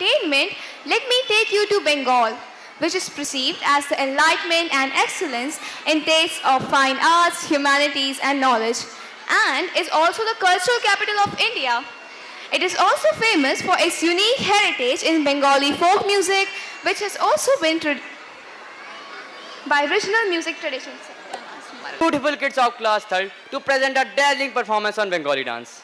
entertainment, let me take you to Bengal, which is perceived as the enlightenment and excellence in tastes of fine arts, humanities, and knowledge, and is also the cultural capital of India. It is also famous for its unique heritage in Bengali folk music, which has also been by regional music traditions. Beautiful kids of class 3rd to present a dazzling performance on Bengali dance.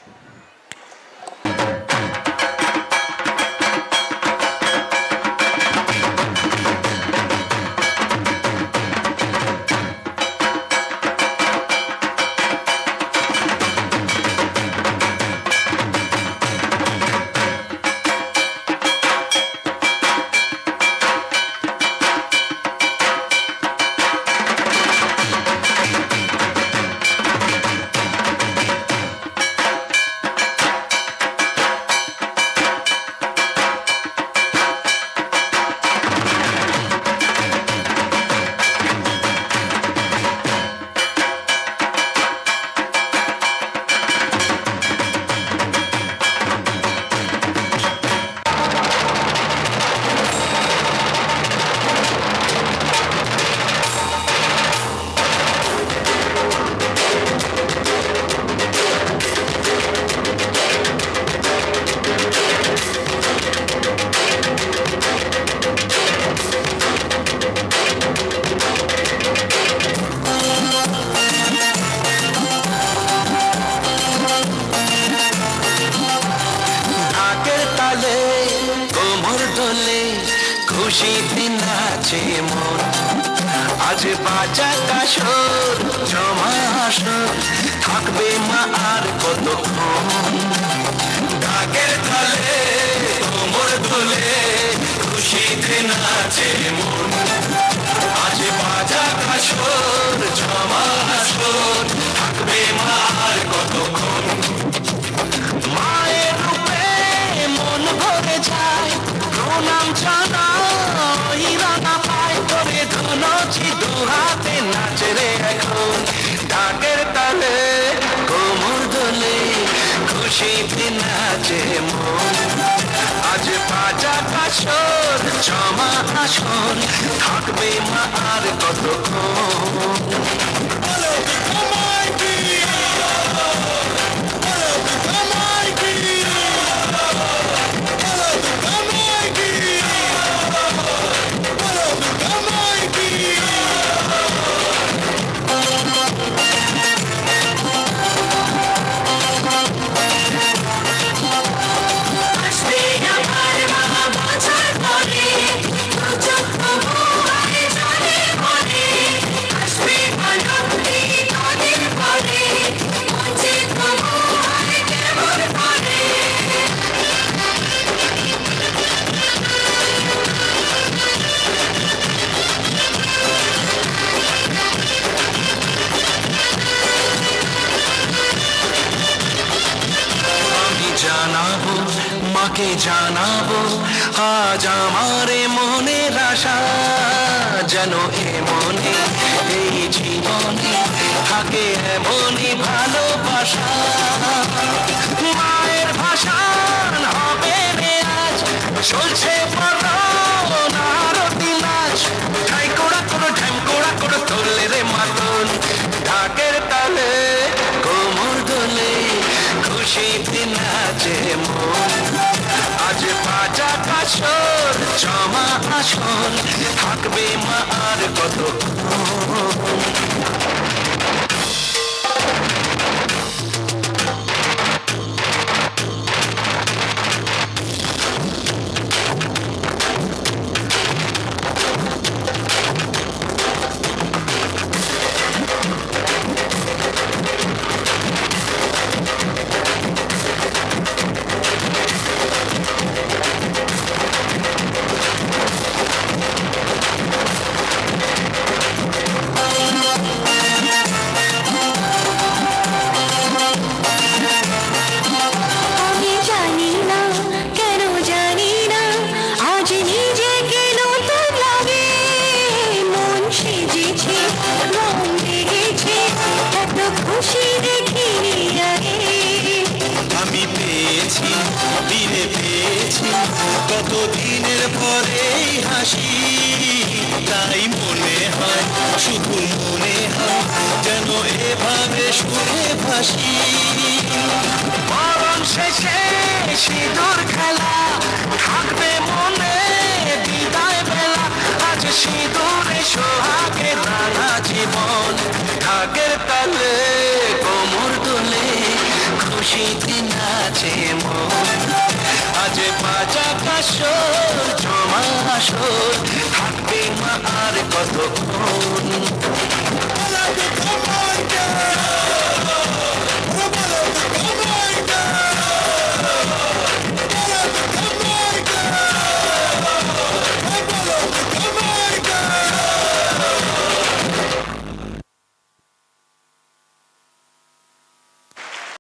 খুশিতে নাচে মন আজ বাজা কাশর জমা আসর থাকবে মা আর কতক্ষণ ঢাকের তালে কোমর দোলে খুশিতে নাচে মন আজ বাজা কাশর জমা আসর থাকবে মা আর কতক্ষণ মায়ের রূপে মন ভরে যায় প্রণাম জানা দুহাতে নাচে রে এখন ঢাকের তালে কোমর দোলে খুশিতে নাচে মন আজ বাজা কাশর জমা আসর থাকবে মা আর কতক্ষণ জানাবো মাকে জানাবো আজ আমার মনের আশা যেন এমনি এই জীবনে থাকে এমনই ভালোবাসা মায়ের ভাষা হবে রে আজ চলছে আরতি নাচ ঠাই কোড়া কোনো ঢ্যাম কোড়া কোনো তোলে রে মাতন ঢাকের তালে কোমর দোলে খুশিতে নাচে মন আজ বাজা কাশর জমা আসর থাকবে মা আর কতক্ষণ পেয়েছি ফিরে পেয়েছি কত দিনের পরে হাসি তাই মনে হয় শুধু মনে হয় যেন এভাবে সুখে ভাসি মরণ শেষে সিঁদুর খেলা থাকবে মনে বিদায় বেলা আজ সিঁদুরে সোহাগে নানা জীবন ঢাকের তালে কোমর দোলে খুশিতে নাচে মন আজ বাজা কাশর জমা আসর থাকবে মা আর কতক্ষণ